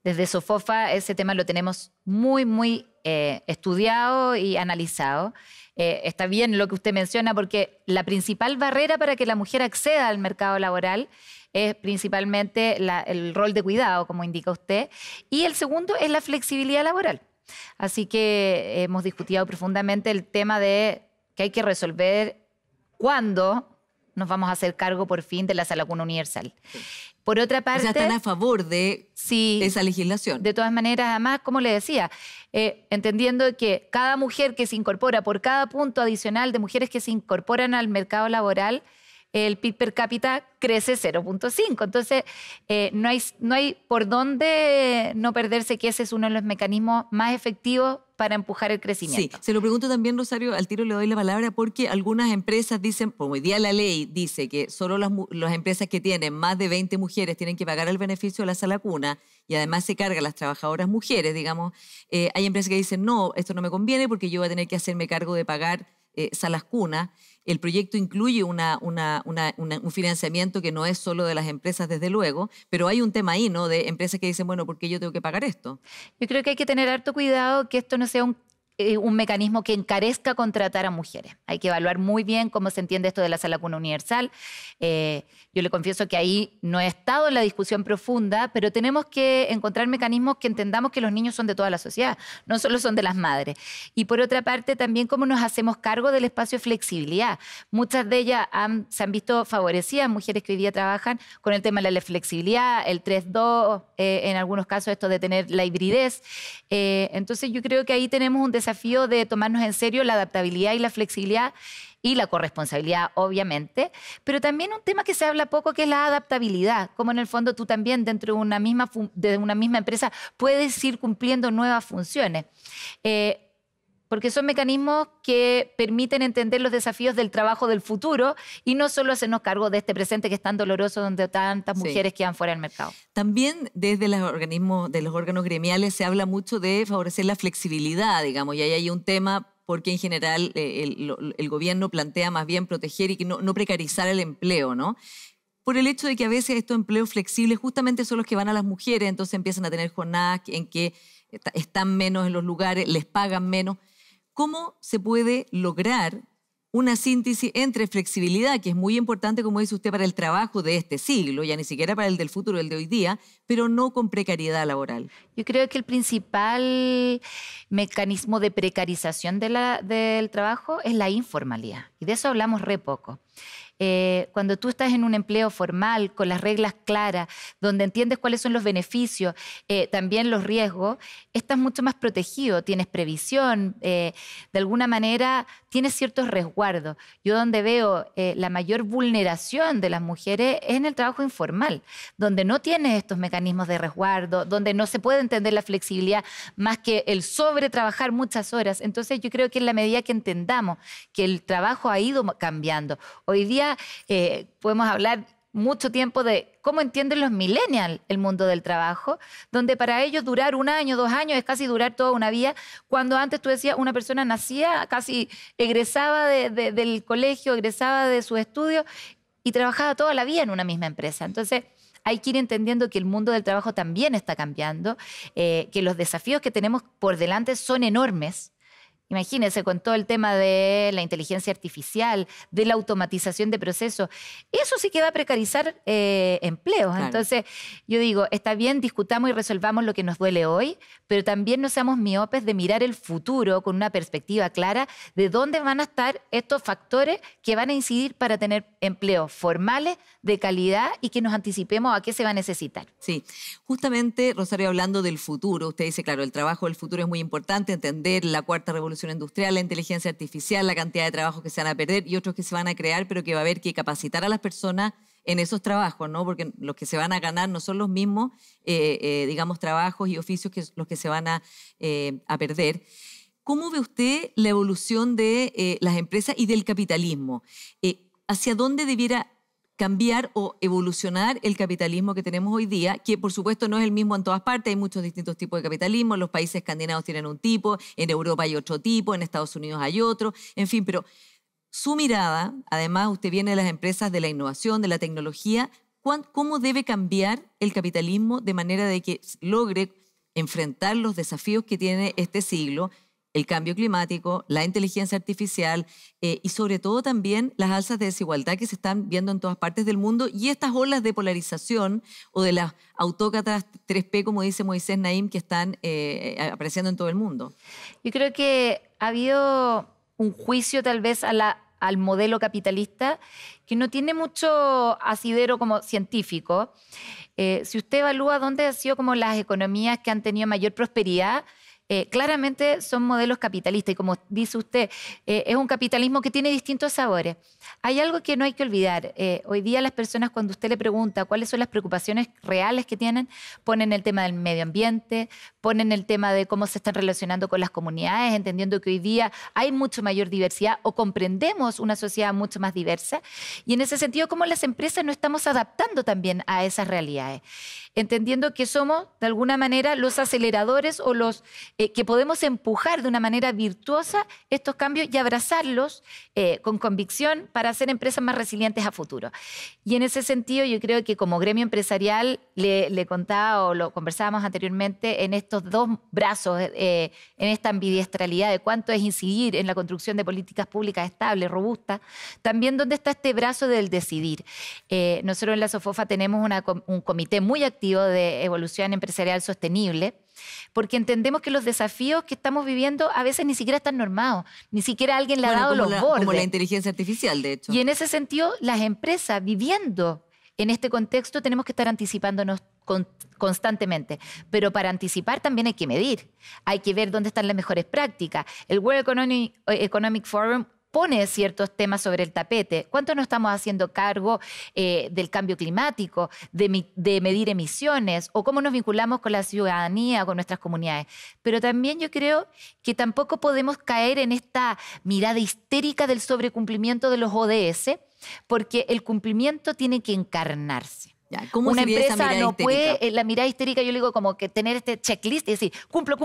Desde SOFOFA ese tema lo tenemos muy estudiado y analizado. Está bien lo que usted menciona porque la principal barrera para que la mujer acceda al mercado laboral es principalmente el rol de cuidado, como indica usted, y el segundo es la flexibilidad laboral. Así que hemos discutido profundamente el tema de que hay que resolver cuándo nos vamos a hacer cargo por fin de la Sala Cuna Universal. Sí. Por otra parte... O sea, están a favor de esa legislación. De todas maneras, además, como le decía, entendiendo que cada mujer que se incorpora, por cada punto adicional de mujeres que se incorporan al mercado laboral, el PIB per cápita crece 0.5. Entonces, no hay por dónde no perderse que ese es uno de los mecanismos más efectivos para empujar el crecimiento. Sí, se lo pregunto también, Rosario, al tiro le doy la palabra, porque algunas empresas dicen, como hoy día la ley dice que solo las empresas que tienen más de 20 mujeres tienen que pagar el beneficio de la Sala Cuna y además se carga a las trabajadoras mujeres, digamos, hay empresas que dicen, no, esto no me conviene porque yo voy a tener que hacerme cargo de pagar salas cunas. El proyecto incluye un financiamiento que no es solo de las empresas, desde luego, pero hay un tema ahí, ¿no? De empresas que dicen, bueno, ¿por qué yo tengo que pagar esto? Yo creo que hay que tener harto cuidado que esto no sea un mecanismo que encarezca contratar a mujeres. Hay que evaluar muy bien cómo se entiende esto de la sala cuna universal. Yo le confieso que ahí no he estado en la discusión profunda, pero tenemos que encontrar mecanismos que entendamos que los niños son de toda la sociedad, no solo son de las madres. Y por otra parte, también cómo nos hacemos cargo del espacio de flexibilidad. Muchas de ellas se han visto favorecidas, mujeres que hoy día trabajan con el tema de la flexibilidad, el 3-2, en algunos casos esto de tener la hibridez. Entonces yo creo que ahí tenemos un desafío de tomarnos en serio la adaptabilidad y la flexibilidad y la corresponsabilidad, obviamente, pero también un tema que se habla poco, que es la adaptabilidad, como en el fondo tú también dentro de una misma empresa puedes ir cumpliendo nuevas funciones. Porque son mecanismos que permiten entender los desafíos del trabajo del futuro y no solo hacernos cargo de este presente que es tan doloroso, donde tantas mujeres quedan fuera del mercado. También desde los órganos gremiales se habla mucho de favorecer la flexibilidad, digamos, y ahí hay un tema porque en general el gobierno plantea más bien proteger y que no precarizar el empleo, ¿no? Por el hecho de que a veces estos empleos flexibles justamente son los que van a las mujeres, entonces empiezan a tener jornadas en que están menos en los lugares, les pagan menos. ¿Cómo se puede lograr una síntesis entre flexibilidad, que es muy importante, como dice usted, para el trabajo de este siglo, ya ni siquiera para el del futuro, el de hoy día, pero no con precariedad laboral? Yo creo que el principal mecanismo de precarización del trabajo es la informalidad, y de eso hablamos re poco. Cuando tú estás en un empleo formal, con las reglas claras, donde entiendes cuáles son los beneficios, también los riesgos, estás mucho más protegido, tienes previsión, de alguna manera tienes ciertos resguardos. Yo donde veo la mayor vulneración de las mujeres es en el trabajo informal, donde no tienes estos mecanismos de resguardo, donde no se puede entender la flexibilidad más que el sobretrabajar muchas horas. Entonces yo creo que en la medida que entendamos que el trabajo ha ido cambiando, hoy día podemos hablar mucho tiempo de cómo entienden los millennials el mundo del trabajo, donde para ellos durar 1 año, 2 años es casi durar toda una vida, cuando antes tú decías una persona nacía, casi egresaba del colegio, egresaba de sus estudios y trabajaba toda la vida en una misma empresa. Entonces hay que ir entendiendo que el mundo del trabajo también está cambiando, que los desafíos que tenemos por delante son enormes. Imagínense, con todo el tema de la inteligencia artificial, de la automatización de procesos, eso sí que va a precarizar empleos. Claro. Entonces, yo digo, está bien, discutamos y resolvamos lo que nos duele hoy, pero también no seamos miopes de mirar el futuro con una perspectiva clara de dónde van a estar estos factores que van a incidir para tener empleos formales, de calidad y que nos anticipemos a qué se va a necesitar. Sí, justamente, Rosario, hablando del futuro, usted dice, claro, el trabajo del futuro es muy importante, entender la cuarta revolución industrial, la inteligencia artificial, la cantidad de trabajos que se van a perder y otros que se van a crear, pero que va a haber que capacitar a las personas en esos trabajos, ¿no? Porque los que se van a ganar no son los mismos, digamos, trabajos y oficios que los que se van a perder. ¿Cómo ve usted la evolución de las empresas y del capitalismo? ¿Hacia dónde debiera cambiar o evolucionar el capitalismo que tenemos hoy día, que por supuesto no es el mismo en todas partes, hay muchos distintos tipos de capitalismo, los países escandinavos tienen un tipo, en Europa hay otro tipo, en Estados Unidos hay otro, en fin, pero su mirada, además usted viene de las empresas de la innovación, de la tecnología, ¿cómo debe cambiar el capitalismo de manera de que logre enfrentar los desafíos que tiene este siglo? El cambio climático, la inteligencia artificial y sobre todo también las alzas de desigualdad que se están viendo en todas partes del mundo y estas olas de polarización o de las autócratas 3P, como dice Moisés Naim, que están apareciendo en todo el mundo. Yo creo que ha habido un juicio tal vez al modelo capitalista que no tiene mucho asidero como científico. Si usted evalúa dónde han sido como las economías que han tenido mayor prosperidad, claramente son modelos capitalistas y como dice usted, es un capitalismo que tiene distintos sabores. Hay algo que no hay que olvidar. Hoy día las personas, cuando usted le pregunta cuáles son las preocupaciones reales que tienen, ponen el tema del medio ambiente, ponen el tema de cómo se están relacionando con las comunidades, entendiendo que hoy día hay mucho mayor diversidad o comprendemos una sociedad mucho más diversa. Y en ese sentido, cómo las empresas nos estamos adaptando también a esas realidades, entendiendo que somos, de alguna manera, los aceleradores o los que podemos empujar de una manera virtuosa estos cambios y abrazarlos con convicción para hacer empresas más resilientes a futuro. Y en ese sentido yo creo que como gremio empresarial le contaba o lo conversábamos anteriormente en estos dos brazos, en esta ambidiestralidad de cuánto es incidir en la construcción de políticas públicas estables, robustas, también dónde está este brazo del decidir. Nosotros en la SOFOFA tenemos un comité muy activo de evolución empresarial sostenible, porque entendemos que los desafíos que estamos viviendo a veces ni siquiera están normados, ni siquiera alguien le ha dado los bordes. Como la inteligencia artificial, de hecho. Y en ese sentido, las empresas viviendo en este contexto tenemos que estar anticipándonos constantemente. Pero para anticipar también hay que medir, hay que ver dónde están las mejores prácticas. El World Economic Forum pone ciertos temas sobre el tapete. ¿Cuánto nos estamos haciendo cargo del cambio climático, de medir emisiones o cómo nos vinculamos con la ciudadanía, con nuestras comunidades? Pero también yo creo que tampoco podemos caer en esta mirada histérica del sobrecumplimiento de los ODS, porque el cumplimiento tiene que encarnarse. Ya, ¿cómo una sería esa empresa mirada no histérica? puede, la mirada histérica yo le digo como que tener este checklist y decir, cumplo,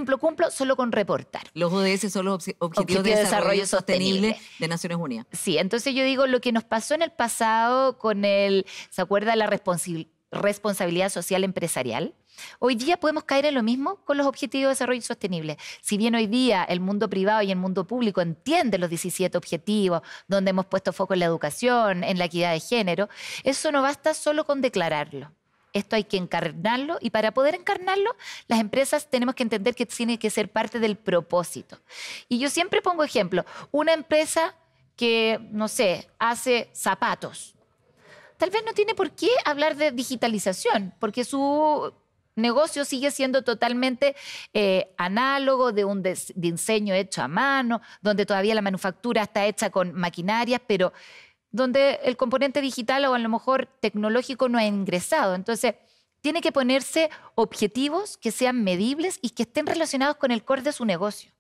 solo con reportar. Los ODS son los Objetivos de Desarrollo Sostenible de Naciones Unidas. Sí, entonces yo digo, lo que nos pasó en el pasado con ¿se acuerda la responsabilidad social empresarial? Hoy día podemos caer en lo mismo con los Objetivos de Desarrollo Sostenible. Si bien hoy día el mundo privado y el mundo público entienden los 17 objetivos, donde hemos puesto foco en la educación, en la equidad de género, eso no basta solo con declararlo. Esto hay que encarnarlo y para poder encarnarlo, las empresas tenemos que entender que tiene que ser parte del propósito. Y yo siempre pongo ejemplo, una empresa que, no sé, hace zapatos, tal vez no tiene por qué hablar de digitalización, porque su negocio sigue siendo totalmente análogo de un diseño hecho a mano, donde todavía la manufactura está hecha con maquinarias, pero donde el componente digital o a lo mejor tecnológico no ha ingresado. Entonces, tiene que ponerse objetivos que sean medibles y que estén relacionados con el core de su negocio.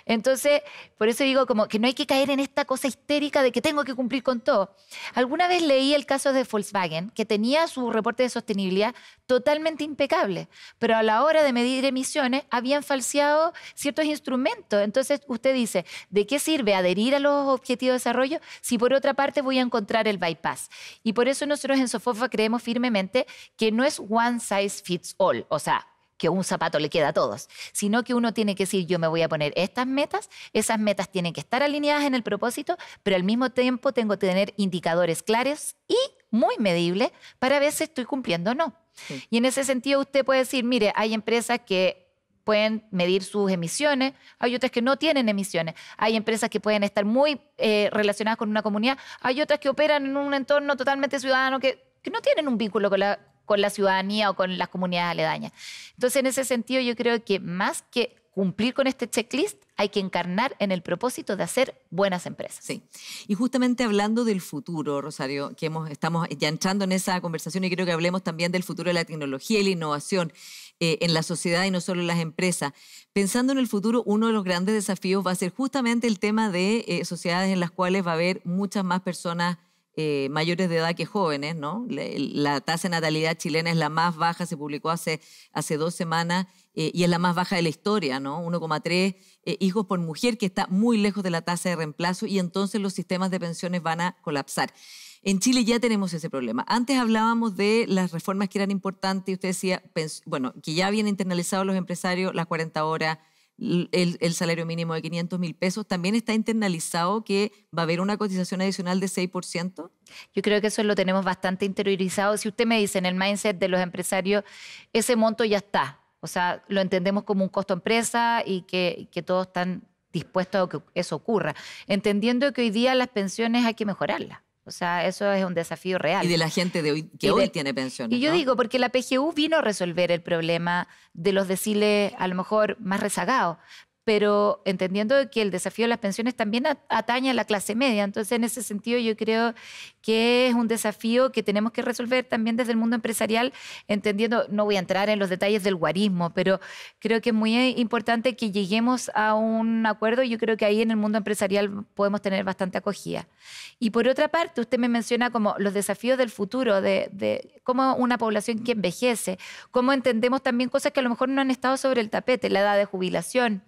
Entonces, por eso digo como que no hay que caer en esta cosa histérica de que tengo que cumplir con todo. Alguna vez leí el caso de Volkswagen, que tenía su reporte de sostenibilidad totalmente impecable, pero a la hora de medir emisiones habían falseado ciertos instrumentos. Entonces, usted dice, ¿de qué sirve adherir a los objetivos de desarrollo si por otra parte voy a encontrar el bypass? Y por eso nosotros en SOFOFA creemos firmemente que no es one size fits all, o sea, que un zapato le queda a todos, sino que uno tiene que decir, yo me voy a poner estas metas, esas metas tienen que estar alineadas en el propósito, pero al mismo tiempo tengo que tener indicadores claros y muy medibles para ver si estoy cumpliendo o no. Sí. Y en ese sentido usted puede decir, mire, hay empresas que pueden medir sus emisiones, hay otras que no tienen emisiones, hay empresas que pueden estar muy relacionadas con una comunidad, hay otras que operan en un entorno totalmente ciudadano que no tienen un vínculo con la ciudadanía o con las comunidades aledañas. Entonces, en ese sentido, yo creo que más que cumplir con este checklist, hay que encarnar en el propósito de hacer buenas empresas. Sí. Y justamente hablando del futuro, Rosario, que estamos ya entrando en esa conversación y quiero que hablemos también del futuro de la tecnología y la innovación en la sociedad y no solo en las empresas. Pensando en el futuro, uno de los grandes desafíos va a ser justamente el tema de sociedades en las cuales va a haber muchas más personas mayores de edad que jóvenes, ¿no? La tasa de natalidad chilena es la más baja, se publicó hace 2 semanas y es la más baja de la historia, ¿no? 1,3 hijos por mujer, que está muy lejos de la tasa de reemplazo y entonces los sistemas de pensiones van a colapsar. En Chile ya tenemos ese problema. Antes hablábamos de las reformas que eran importantes y usted decía, bueno, que ya habían internalizado los empresarios las 40 horas, el salario mínimo de 500.000 pesos, ¿también está internalizado que va a haber una cotización adicional de 6%? Yo creo que eso lo tenemos bastante interiorizado. Si usted me dice en el mindset de los empresarios, ese monto ya está. O sea, lo entendemos como un costo empresa y que todos están dispuestos a que eso ocurra. Entendiendo que hoy día las pensiones hay que mejorarlas. O sea, eso es un desafío real. Y de la gente de hoy, que hoy tiene pensiones. Y yo ¿no? digo, porque la PGU vino a resolver el problema de los deciles a lo mejor más rezagados. pero entendiendo que el desafío de las pensiones también atañe a la clase media. Entonces, en ese sentido, yo creo que es un desafío que tenemos que resolver también desde el mundo empresarial, entendiendo, no voy a entrar en los detalles del guarismo, pero creo que es muy importante que lleguemos a un acuerdo y yo creo que ahí en el mundo empresarial podemos tener bastante acogida. Y por otra parte, usted me menciona como los desafíos del futuro, de cómo una población que envejece, cómo entendemos también cosas que a lo mejor no han estado sobre el tapete, la edad de jubilación.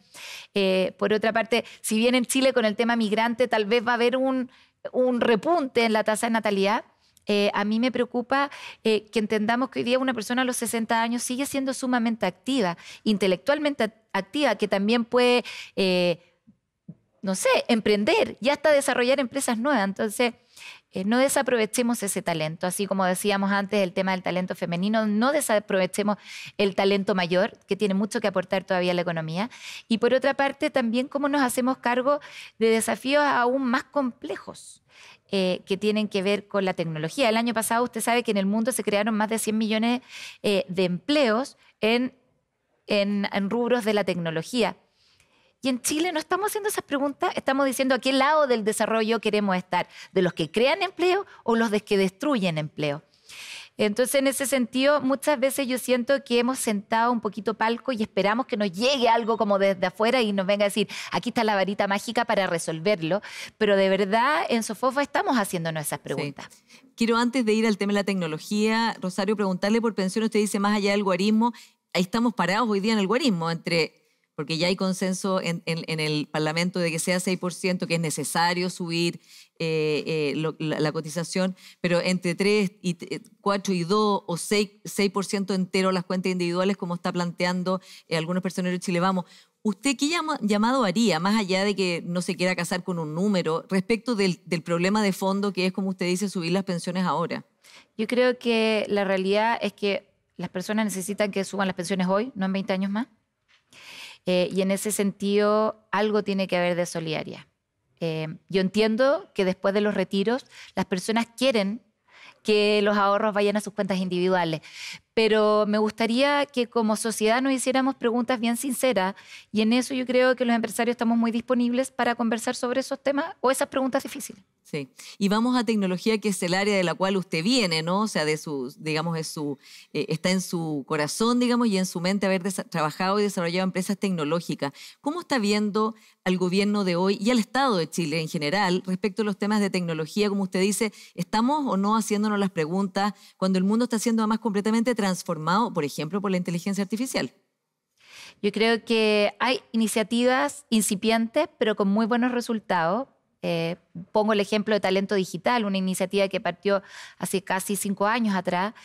Por otra parte, si bien en Chile con el tema migrante tal vez va a haber un repunte en la tasa de natalidad, a mí me preocupa que entendamos que hoy día una persona a los 60 años sigue siendo sumamente activa, intelectualmente activa, que también puede, no sé, emprender y hasta desarrollar empresas nuevas. Entonces, no desaprovechemos ese talento. Así como decíamos antes, el tema del talento femenino, no desaprovechemos el talento mayor, que tiene mucho que aportar todavía a la economía. Y por otra parte, también cómo nos hacemos cargo de desafíos aún más complejos que tienen que ver con la tecnología. El año pasado usted sabe que en el mundo se crearon más de 100 millones de empleos en rubros de la tecnología. Y en Chile no estamos haciendo esas preguntas, estamos diciendo a qué lado del desarrollo queremos estar, de los que crean empleo o los de que destruyen empleo. Entonces, en ese sentido, muchas veces yo siento que hemos sentado un poquito palco y esperamos que nos llegue algo como desde afuera y nos venga a decir, aquí está la varita mágica para resolverlo. Pero de verdad, en Sofofa estamos haciéndonos esas preguntas. Sí. Quiero, antes de ir al tema de la tecnología, Rosario, preguntarle por pensiones. Usted dice, más allá del guarismo, ahí estamos parados hoy día en el guarismo, porque ya hay consenso en el Parlamento de que sea 6%, que es necesario subir la cotización, pero entre 3, 4 y 2 o 6% entero las cuentas individuales, como está planteando algunos personeros de Chile Vamos. ¿Usted qué llamado haría, más allá de que no se quiera casar con un número, respecto del problema de fondo que es, como usted dice, subir las pensiones ahora? Yo creo que la realidad es que las personas necesitan que suban las pensiones hoy, no en 20 años más. Y en ese sentido, algo tiene que haber de solidaridad. Yo entiendo que después de los retiros, las personas quieren que los ahorros vayan a sus cuentas individuales, pero me gustaría que como sociedad nos hiciéramos preguntas bien sinceras y en eso yo creo que los empresarios estamos muy disponibles para conversar sobre esos temas o esas preguntas difíciles. Sí. Y vamos a tecnología, que es el área de la cual usted viene, ¿no? O sea, digamos, está en su corazón, digamos, y en su mente haber trabajado y desarrollado empresas tecnológicas. ¿Cómo está viendo al gobierno de hoy y al Estado de Chile en general respecto a los temas de tecnología? Como usted dice, ¿estamos o no haciéndonos las preguntas cuando el mundo está siendo además completamente transformado, por ejemplo, por la inteligencia artificial? Yo creo que hay iniciativas incipientes, pero con muy buenos resultados. Pongo el ejemplo de Talento Digital, una iniciativa que partió hace casi 5 años atrás,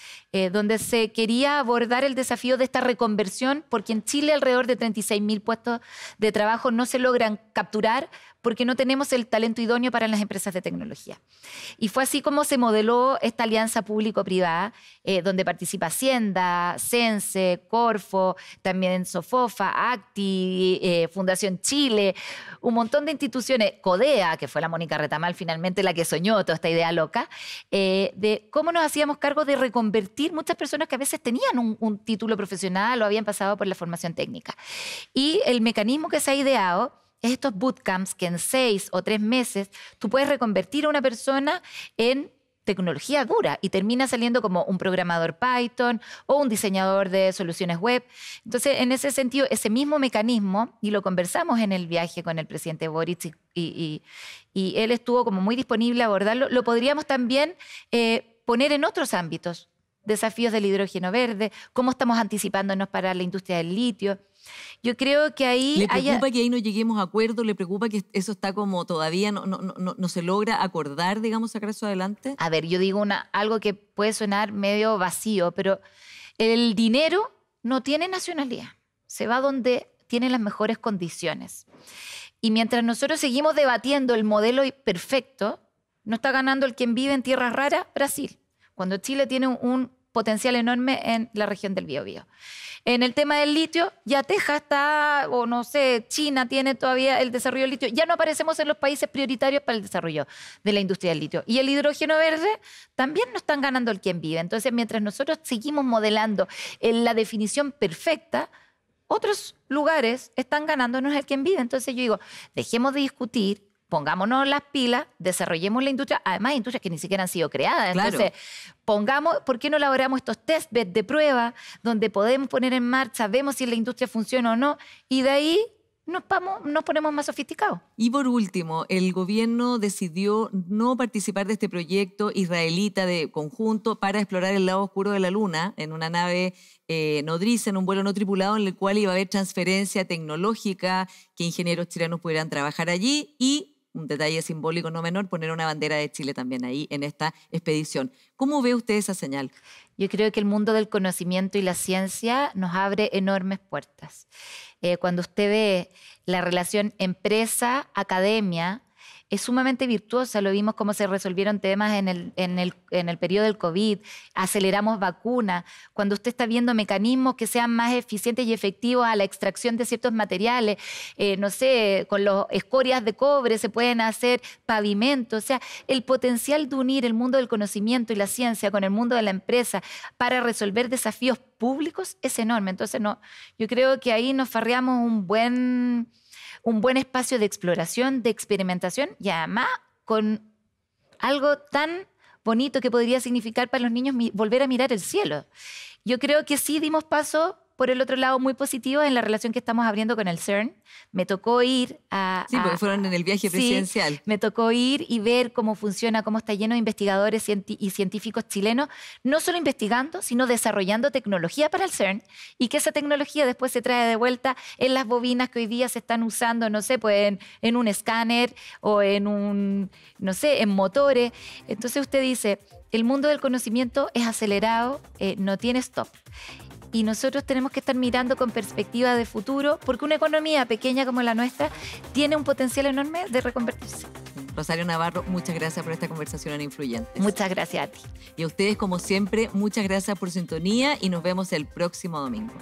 donde se quería abordar el desafío de esta reconversión, porque en Chile alrededor de 36.000 puestos de trabajo no se logran capturar porque no tenemos el talento idóneo para las empresas de tecnología. Y fue así como se modeló esta alianza público-privada, donde participa Hacienda, Cense, Corfo, también Sofofa, Acti, Fundación Chile, un montón de instituciones, Codea, que fue la Mónica Retamal finalmente la que soñó toda esta idea loca, de cómo nos hacíamos cargo de reconvertir muchas personas que a veces tenían un título profesional o habían pasado por la formación técnica. Y el mecanismo que se ha ideado es estos bootcamps que en 6 o 3 meses tú puedes reconvertir a una persona en tecnología dura y termina saliendo como un programador Python o un diseñador de soluciones web. Entonces, en ese sentido, ese mismo mecanismo, y lo conversamos en el viaje con el presidente Boric y él estuvo como muy disponible a abordarlo, lo podríamos también poner en otros ámbitos. Desafíos del hidrógeno verde, cómo estamos anticipándonos para la industria del litio. Yo creo que ahí... ¿Le preocupa que ahí no lleguemos a acuerdo? ¿Le preocupa que eso está como todavía no se logra acordar, digamos, sacar eso adelante? A ver, yo digo algo que puede sonar medio vacío, pero el dinero no tiene nacionalidad. Se va donde tiene las mejores condiciones. Y mientras nosotros seguimos debatiendo el modelo perfecto, no está ganando el quien vive en tierras raras, Brasil, cuando Chile tiene un potencial enorme en la región del Biobío. En el tema del litio, ya Texas está, o no sé, China tiene todavía el desarrollo del litio. Ya no aparecemos en los países prioritarios para el desarrollo de la industria del litio. Y el hidrógeno verde también no están ganando el quien vive. Entonces, mientras nosotros seguimos modelando la definición perfecta, otros lugares están ganándonos el quien vive. Entonces yo digo, dejemos de discutir, pongámonos las pilas, desarrollemos la industria, además industrias que ni siquiera han sido creadas. Entonces, ¿por qué no elaboramos estos testbeds de prueba donde podemos poner en marcha, vemos si la industria funciona o no, y de ahí nos ponemos más sofisticados? Y por último, el gobierno decidió no participar de este proyecto israelita de conjunto para explorar el lado oscuro de la Luna en una nave nodriza, en un vuelo no tripulado, en el cual iba a haber transferencia tecnológica, que ingenieros chilenos pudieran trabajar allí y, un detalle simbólico no menor, poner una bandera de Chile también ahí en esta expedición. ¿Cómo ve usted esa señal? Yo creo que el mundo del conocimiento y la ciencia nos abre enormes puertas. Cuando usted ve la relación empresa-academia, es sumamente virtuosa. Lo vimos cómo se resolvieron temas en el periodo del COVID, aceleramos vacunas. Cuando usted está viendo mecanismos que sean más eficientes y efectivos a la extracción de ciertos materiales, no sé, con las escorias de cobre se pueden hacer pavimentos. O sea, el potencial de unir el mundo del conocimiento y la ciencia con el mundo de la empresa para resolver desafíos públicos es enorme. Entonces, yo creo que ahí nos farreamos un buen espacio de exploración, de experimentación y además con algo tan bonito que podría significar para los niños volver a mirar el cielo. Yo creo que sí dimos paso por el otro lado muy positivo en la relación que estamos abriendo con el CERN. Me tocó ir Sí, porque fueron en el viaje presidencial. Sí, me tocó ir y ver cómo funciona, cómo está lleno de investigadores y científicos chilenos, no solo investigando, sino desarrollando tecnología para el CERN y que esa tecnología después se trae de vuelta en las bobinas que hoy día se están usando, no sé, pues en un escáner o en motores. Entonces usted dice, el mundo del conocimiento es acelerado, no tiene stop. Y nosotros tenemos que estar mirando con perspectiva de futuro, porque una economía pequeña como la nuestra tiene un potencial enorme de reconvertirse. Rosario Navarro, muchas gracias por esta conversación en Influyentes. Muchas gracias a ti. Y a ustedes, como siempre, muchas gracias por su sintonía y nos vemos el próximo domingo.